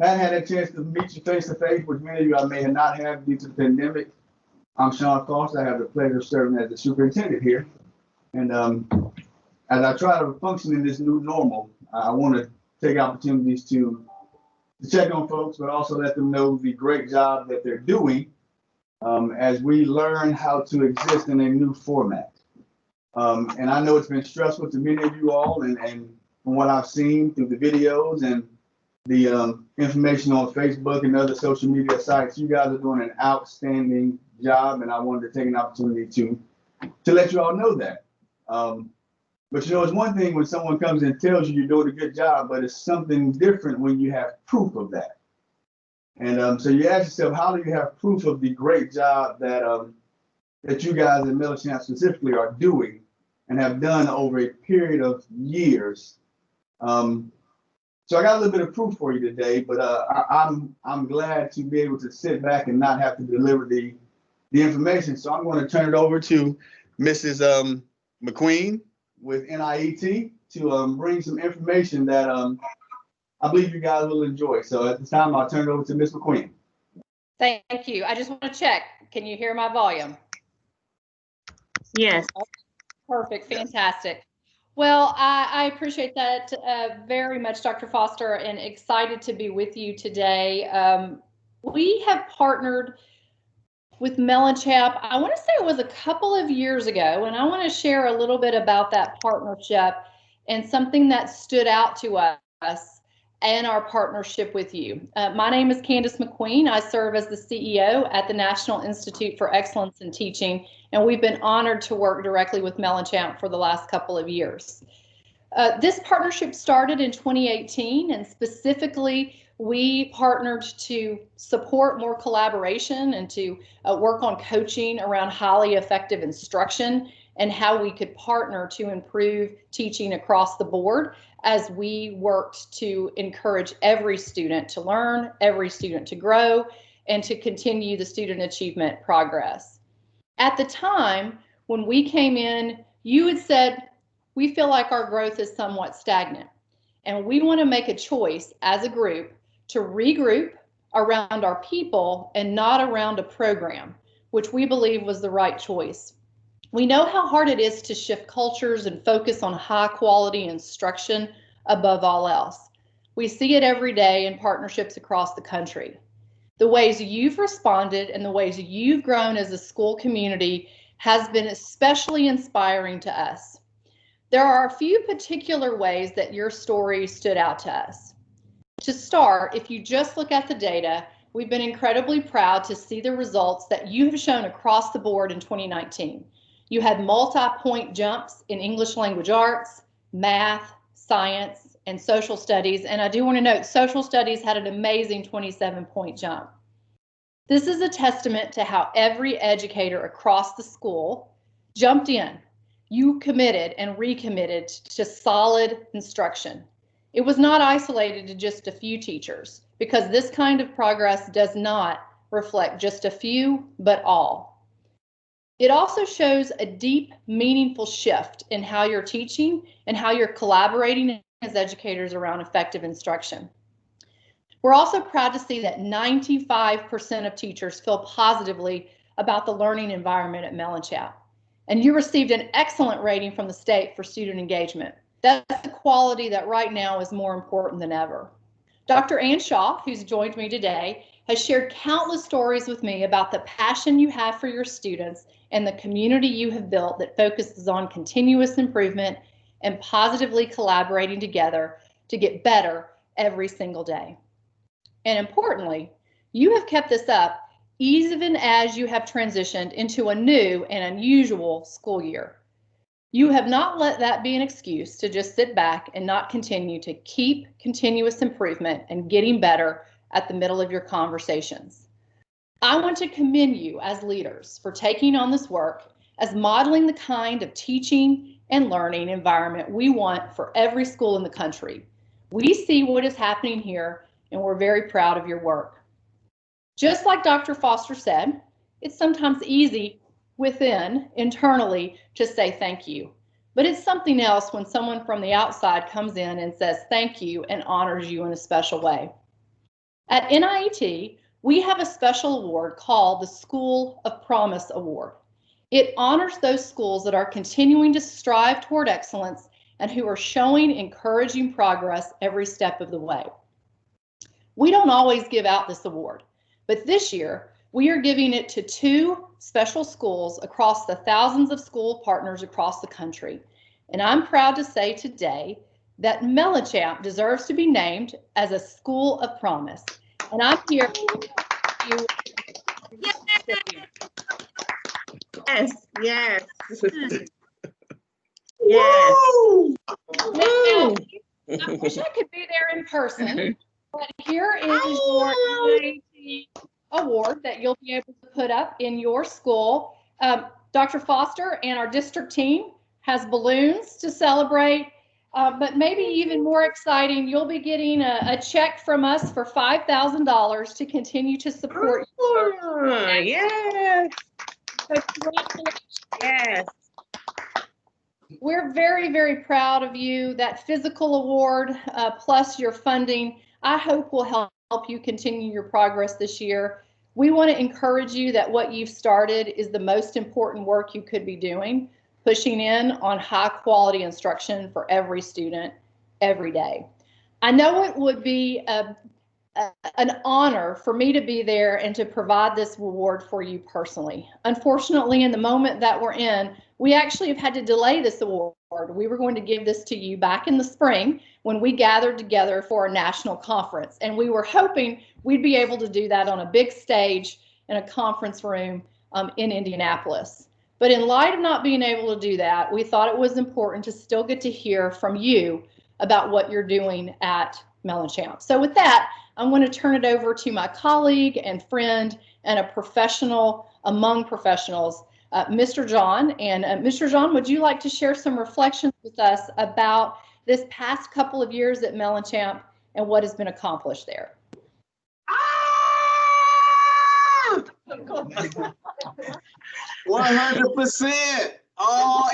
hadn't had a chance to meet you face to face, which many of you I may have not had due to the pandemic, I'm Sean Foster. I have the pleasure of serving as the superintendent here. And as I try to function in this new normal, I want to take opportunities to check on folks, but also let them know the great job that they're doing as we learn how to exist in a new format. And I know it's been stressful to many of you all, and from what I've seen through the videos and the information on Facebook and other social media sites, you guys are doing an outstanding job, and I wanted to take an opportunity to let you all know that. But you know, it's one thing when someone comes and tells you you're doing a good job, but it's something different when you have proof of that. And so you ask yourself, how do you have proof of the great job that you guys at Mellichamp specifically are doing and have done over a period of years? So I got a little bit of proof for you today, but I'm glad to be able to sit back and not have to deliver the information. So I'm going to turn it over to Mrs. McQueen with NIET to bring some information that I believe you guys will enjoy. So at this time, I'll turn it over to Ms. McQueen. Thank you. I just want to check. Can you hear my volume? Yes. Perfect. Fantastic. Well, I appreciate that very much, Dr. Foster, and excited to be with you today. We have partnered with Mellichamp. I want to say it was a couple of years ago, and I want to share a little bit about that partnership and something that stood out to us and our partnership with you. My name is Candace McQueen. I serve as the CEO at the National Institute for Excellence in Teaching, and we've been honored to work directly with Mellichamp for the last couple of years. This partnership started in 2018, and specifically we partnered to support more collaboration and to work on coaching around highly effective instruction and how we could partner to improve teaching across the board as we worked to encourage every student to learn, every student to grow, and to continue the student achievement progress. At the time, when we came in, you had said, we feel like our growth is somewhat stagnant, and we want to make a choice as a group to regroup around our people and not around a program, which we believe was the right choice. We know how hard it is to shift cultures and focus on high quality instruction above all else. We see it every day in partnerships across the country. The ways you've responded and the ways you've grown as a school community has been especially inspiring to us. There are a few particular ways that your story stood out to us. To start, if you just look at the data, we've been incredibly proud to see the results that you have shown across the board in 2019. You had multi-point jumps in English language arts, math, science, and social studies. And I do want to note, social studies had an amazing 27-point jump. This is a testament to how every educator across the school jumped in. You committed and recommitted to solid instruction. It was not isolated to just a few teachers, because this kind of progress does not reflect just a few, but all. It also shows a deep, meaningful shift in how you're teaching and how you're collaborating as educators around effective instruction. We're also proud to see that 95% of teachers feel positively about the learning environment at Mellichamp. And you received an excellent rating from the state for student engagement. That's a quality that right now is more important than ever. Dr. Ann Shaw, who's joined me today, has shared countless stories with me about the passion you have for your students and the community you have built that focuses on continuous improvement and positively collaborating together to get better every single day. And importantly, you have kept this up even as you have transitioned into a new and unusual school year. You have not let that be an excuse to just sit back and not continue to keep continuous improvement and getting better at the middle of your conversations. I want to commend you as leaders for taking on this work as modeling the kind of teaching and learning environment we want for every school in the country. We see what is happening here, and we're very proud of your work. Just like Dr. Foster said, it's sometimes easy internally to say thank you, but it's something else when someone from the outside comes in and says thank you and honors you in a special way. At NIET, we have a special award called the School of Promise Award. It honors those schools that are continuing to strive toward excellence and who are showing encouraging progress every step of the way. We don't always give out this award, but this year we are giving it to 2 special schools across the thousands of school partners across the country. And I'm proud to say today that Mellichamp deserves to be named as a School of Promise. And I'm here to you. Yes, yes. Yes. Now, I wish I could be there in person, but here is your NIET award that you'll be able to put up in your school. Dr. Foster and our district team has balloons to celebrate, but maybe even more exciting, you'll be getting a check from us for $5,000 to continue to support you. Yes. Yes. We're very, very proud of you. That physical award plus your funding, I hope will help you continue your progress this year. We want to encourage you that what you've started is the most important work you could be doing, pushing in on high quality instruction for every student every day. I know it would be an honor for me to be there and to provide this award for you personally. Unfortunately, in the moment that we're in, we actually have had to delay this award. We were going to give this to you back in the spring when we gathered together for a national conference, and we were hoping we'd be able to do that on a big stage in a conference room in Indianapolis. But in light of not being able to do that, we thought it was important to still get to hear from you about what you're doing at Mellichamp. So with that, I'm going to turn it over to my colleague and friend and a professional among professionals, Mr. John. And Mr. John, would you like to share some reflections with us about this past couple of years at Mellichamp and what has been accomplished there? 100%. All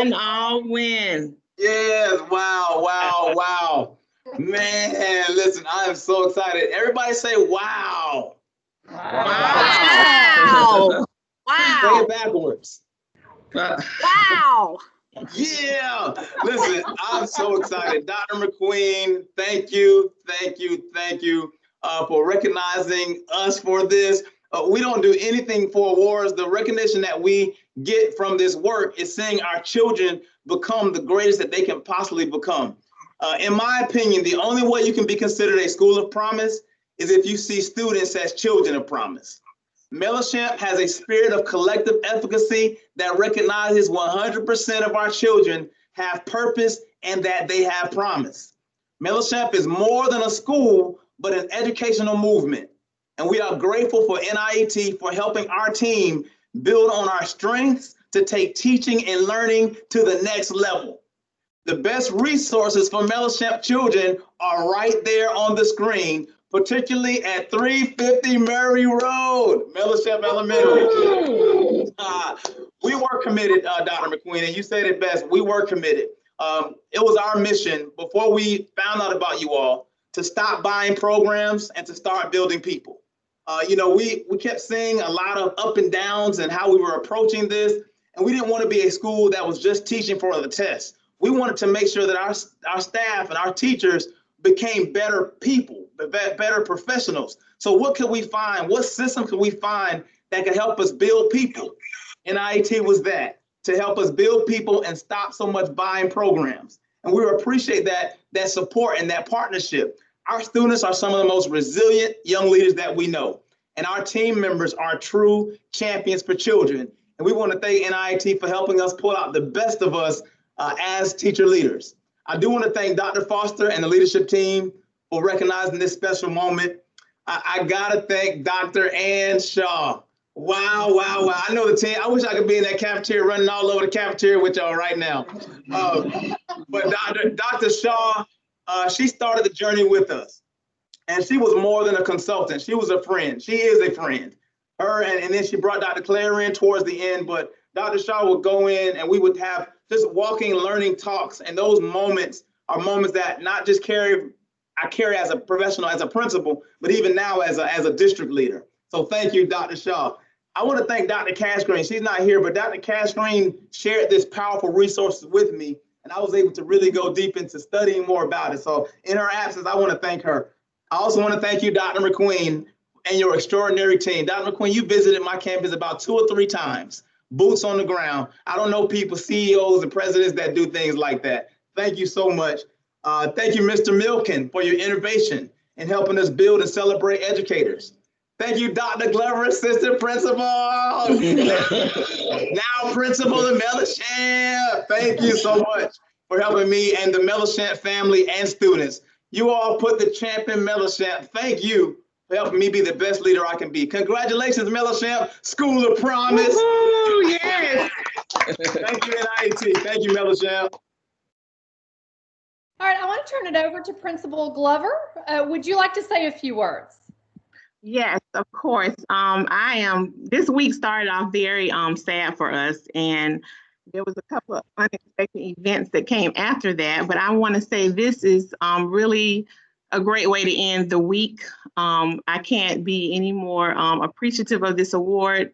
in, all win. Yes. Wow. Wow. Wow. Man, listen, I am so excited. Everybody say wow. Wow. Wow. Say it backwards. Wow. Yeah. Listen, I'm so excited. Dr. McQueen, thank you for recognizing us for this. We don't do anything for awards. The recognition that we get from this work is seeing our children become the greatest that they can possibly become. In my opinion, the only way you can be considered a school of promise is if you see students as children of promise. Mellichamp has a spirit of collective efficacy that recognizes 100% of our children have purpose and that they have promise. Mellichamp is more than a school, but an educational movement. And we are grateful for NIET for helping our team build on our strengths to take teaching and learning to the next level. The best resources for Mellichamp children are right there on the screen, particularly at 350 Murray Road, Mellichamp Elementary. We were committed, Dr. McQueen, and you said it best, we were committed. It was our mission before we found out about you all to stop buying programs and to start building people. We kept seeing a lot of up and downs and how we were approaching this, and we didn't want to be a school that was just teaching for the test. We wanted to make sure that our staff and our teachers became better people, better professionals. So what could we find? What system could we find that could help us build people? NIET was that, to help us build people and stop so much buying programs. And we appreciate that support and that partnership. Our students are some of the most resilient young leaders that we know. And our team members are true champions for children. And we want to thank NIET for helping us pull out the best of us as teacher leaders. I do want to thank Dr. Foster and the leadership team for recognizing this special moment. I got to thank Dr. Ann Shaw. Wow. I know the team. I wish I could be in that cafeteria running all over the cafeteria with y'all right now. But Dr. Shaw, she started the journey with us. And she was more than a consultant. She was a friend. She is a friend. Her and then she brought Dr. Claire in towards the end. But Dr. Shaw would go in and we would have just walking, learning talks. And those moments are moments that not just carry I carry as a professional, as a principal, but even now as a district leader. So thank you, Dr. Shaw. I want to thank Dr. Cashgreen. She's not here, but Dr. Cashgreen shared this powerful resources with me, and I was able to really go deep into studying more about it. So in her absence, I want to thank her. I also want to thank you, Dr. McQueen, and your extraordinary team. Dr. McQueen, you visited my campus about 2 or 3 times, boots on the ground. I don't know people, CEOs and presidents that do things like that. Thank you so much. Thank you, Mr. Milken, for your innovation in helping us build and celebrate educators. Thank you, Dr. Glover, assistant principal. Now principal in Mellichamp. Thank you so much for helping me and the Mellichamp family and students. You all put the champ in Mellichamp. Thank you for helping me be the best leader I can be. Congratulations, Mellichamp, School of Promise. Yes. Thank you, NIET. Thank you, Mellichamp. All right, I want to turn it over to Principal Glover. Would you like to say a few words? Yes, of course. This week started off very sad for us, and there was a couple of unexpected events that came after that, but I want to say this is really a great way to end the week. I can't be any more appreciative of this award.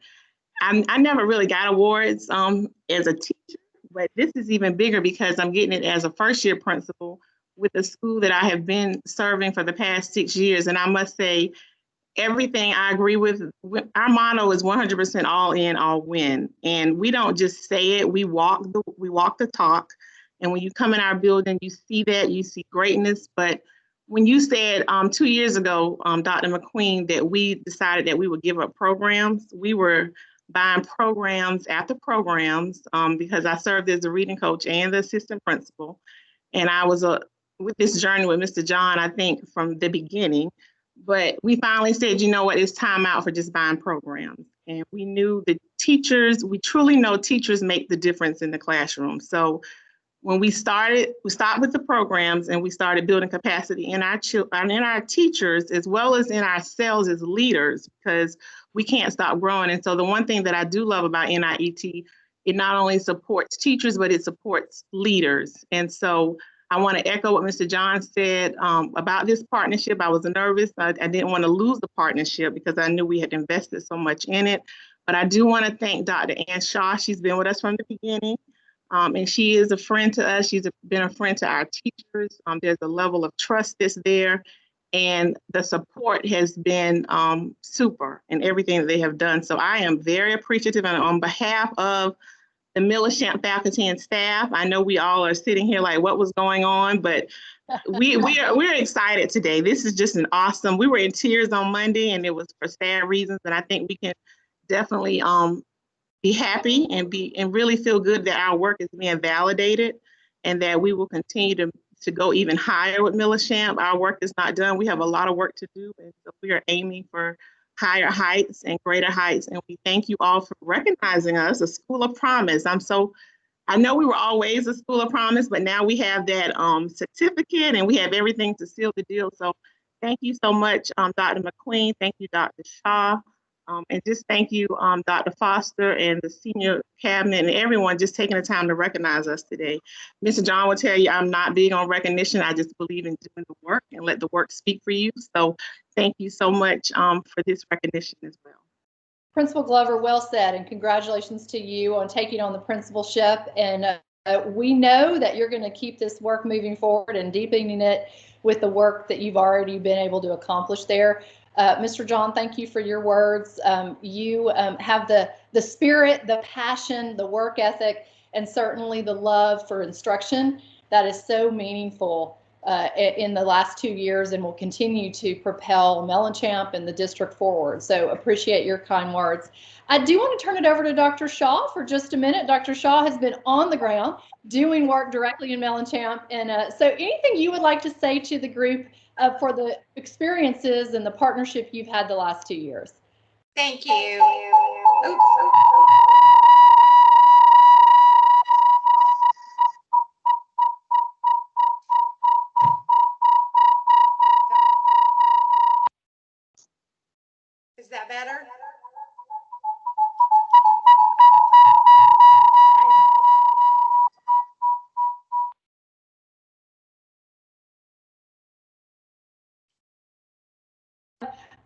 I never really got awards as a teacher, but this is even bigger because I'm getting it as a first-year principal with a school that I have been serving for the past 6 years, and I must say, everything I agree with. Our motto is 100% all in, all win. And we don't just say it, we walk the talk. And when you come in our building, you see that, you see greatness. But when you said 2 years ago, Dr. McQueen, that we decided that we would give up programs, we were buying programs after programs because I served as a reading coach and the assistant principal. And I was with this journey with Mr. John, I think from the beginning. But we finally said, you know what, it's time out for just buying programs. And we knew the teachers, we truly know teachers make the difference in the classroom. So when we stopped with the programs and we started building capacity in our teachers, as well as in ourselves as leaders, because we can't stop growing. And so the one thing that I do love about NIET, it not only supports teachers, but it supports leaders. And so I want to echo what Mr. John said about this partnership. I was nervous. I didn't want to lose the partnership because I knew we had invested so much in it. But I do want to thank Dr. Ann Shaw. She's been with us from the beginning. And she is a friend to us. She's been a friend to our teachers. There's a level of trust that's there. And the support has been super in everything that they have done. So I am very appreciative. And on behalf of the Mellichamp faculty and staff, I know we all are sitting here like, what was going on? But we're excited today. This is just an awesome, we were in tears on Monday and it was for sad reasons. And I think we can definitely be happy and really feel good that our work is being validated and that we will continue to go even higher with Mellichamp. Our work is not done. We have a lot of work to do. And so we are aiming for higher heights and greater heights. And we thank you all for recognizing us, a school of promise. I know we were always a school of promise, but now we have that certificate and we have everything to seal the deal. So thank you so much, Dr. McQueen. Thank you, Dr. Shaw. And just thank you, Dr. Foster and the senior cabinet and everyone just taking the time to recognize us today. Mr. John will tell you I'm not big on recognition. I just believe in doing the work and let the work speak for you. So thank you so much for this recognition as well. Principal Glover, well said, and congratulations to you on taking on the principalship. And we know that you're going to keep this work moving forward and deepening it with the work that you've already been able to accomplish there. Mr. John, thank you for your words. You have the spirit, the passion, the work ethic, and certainly the love for instruction that is so meaningful in the last 2 years and will continue to propel Mellichamp and the district forward. So appreciate your kind words. I do want to turn it over to Dr. Shaw for just a minute. Dr. Shaw has been on the ground doing work directly in Mellichamp. And so anything you would like to say to the group for the experiences and the partnership you've had the last 2 years? Thank you. Oops. Is that better?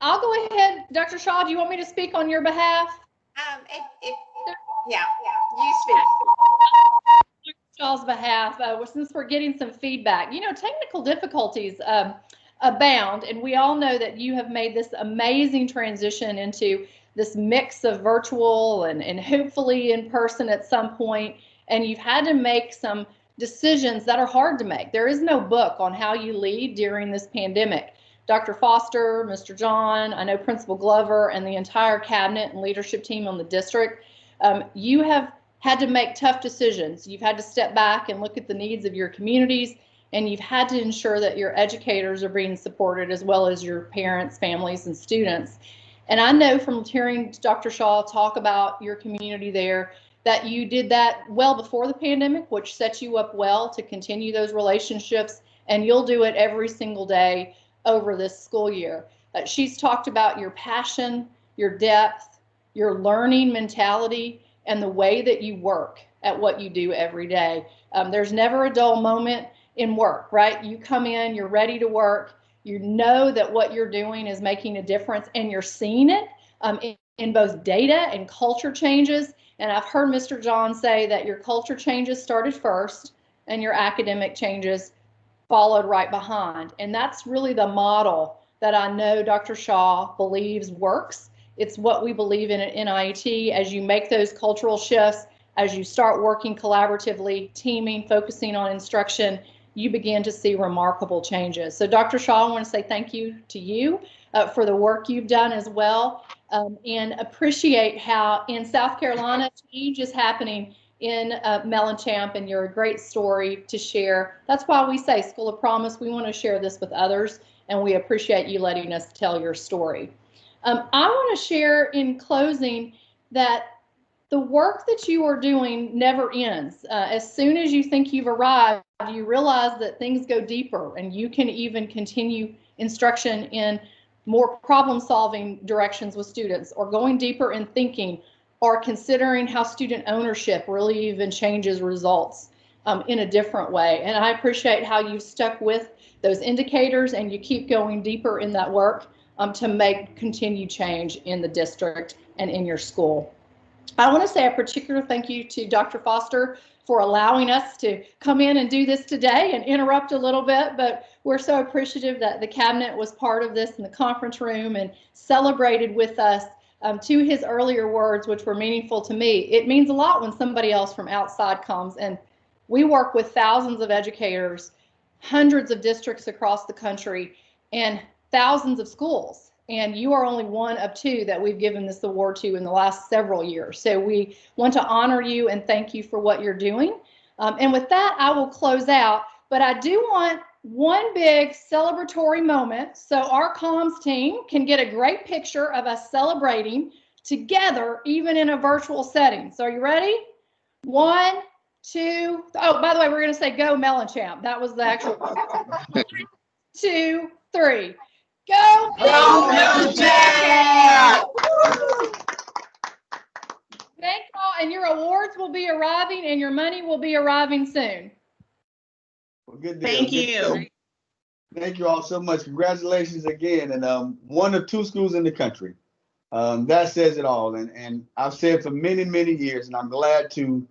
I'll go ahead. Dr. Shaw, do you want me to speak on your behalf? Yeah, you speak. Dr. Shaw's behalf, since we're getting some feedback. You know, technical difficulties abound, and we all know that you have made this amazing transition into this mix of virtual and hopefully in person at some point, and you've had to make some decisions that are hard to make. There is no book on how you lead during this pandemic. Dr. Foster, Mr. John, I know Principal Glover, and the entire cabinet and leadership team on the district, you have had to make tough decisions. You've had to step back and look at the needs of your communities, and you've had to ensure that your educators are being supported as well as your parents, families, and students. And I know from hearing Dr. Shaw talk about your community there that you did that well before the pandemic, which sets you up well to continue those relationships, and you'll do it every single day over this school year. She's talked about your passion, your depth, your learning mentality, and the way that you work at what you do every day. There's never a dull moment in work, right? You come in, you're ready to work, you know that what you're doing is making a difference, and you're seeing it in both data and culture changes. And I've heard Mr. John say that your culture changes started first and your academic changes followed right behind. And that's really the model that I know Dr. Shaw believes works. It's what we believe in at NIET. As you make those cultural shifts, as you start working collaboratively, teaming, focusing on instruction, you begin to see remarkable changes. So Dr. Shaw, I want to say thank you to you for the work you've done as well, and appreciate how in South Carolina change is happening in Mellichamp, and you're a great story to share. That's why we say School of Promise. We want to share this with others, and we appreciate you letting us tell your story. I want to share in closing that the work that you are doing never ends. As soon as you think you've arrived, you realize that things go deeper, and you can even continue instruction in more problem-solving directions with students, or going deeper in thinking, or considering how student ownership really even changes results in a different way. And I appreciate how you've stuck with those indicators, and you keep going deeper in that work to make continued change in the district and in your school. I want to say a particular thank you to Dr. Foster for allowing us to come in and do this today and interrupt a little bit, but we're so appreciative that the cabinet was part of this in the conference room and celebrated with us. To his earlier words, which were meaningful to me, it means a lot when somebody else from outside comes, and we work with thousands of educators, hundreds of districts across the country, and thousands of schools. And you are only one of two that we've given this award to in the last several years. So we want to honor you and thank you for what you're doing. And with that, I will close out, but I do want one big celebratory moment so our comms team can get a great picture of us celebrating together, even in a virtual setting. So are you ready? 1, 2, oh, by the way, we're going to say go Mellichamp. That was the actual 1, 2, 3. Go Mellichamp! Thank you all, and your awards will be arriving and your money will be arriving soon. Well, good deal. Thank you. Thank you all so much. Congratulations again. And one of 2 schools in the country. That says it all. And I've said for many, many years, and I'm glad to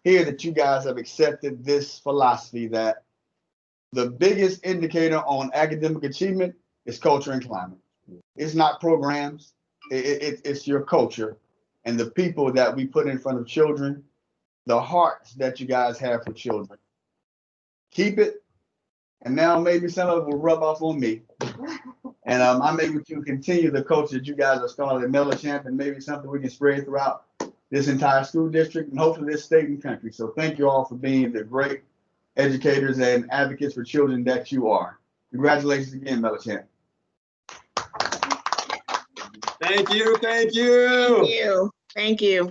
hear that you guys have accepted this philosophy that the biggest indicator on academic achievement is culture and climate. It's not programs. It's your culture and the people that we put in front of children, the hearts that you guys have for children. Keep it. And now maybe some of it will rub off on me. And I'm able to continue the culture that you guys are starting at Mellichamp, and maybe something we can spread throughout this entire school district and hopefully this state and country. So thank you all for being the great educators and advocates for children that you are. Congratulations again, Mellichamp. Thank you. Thank you. Thank you. Thank you.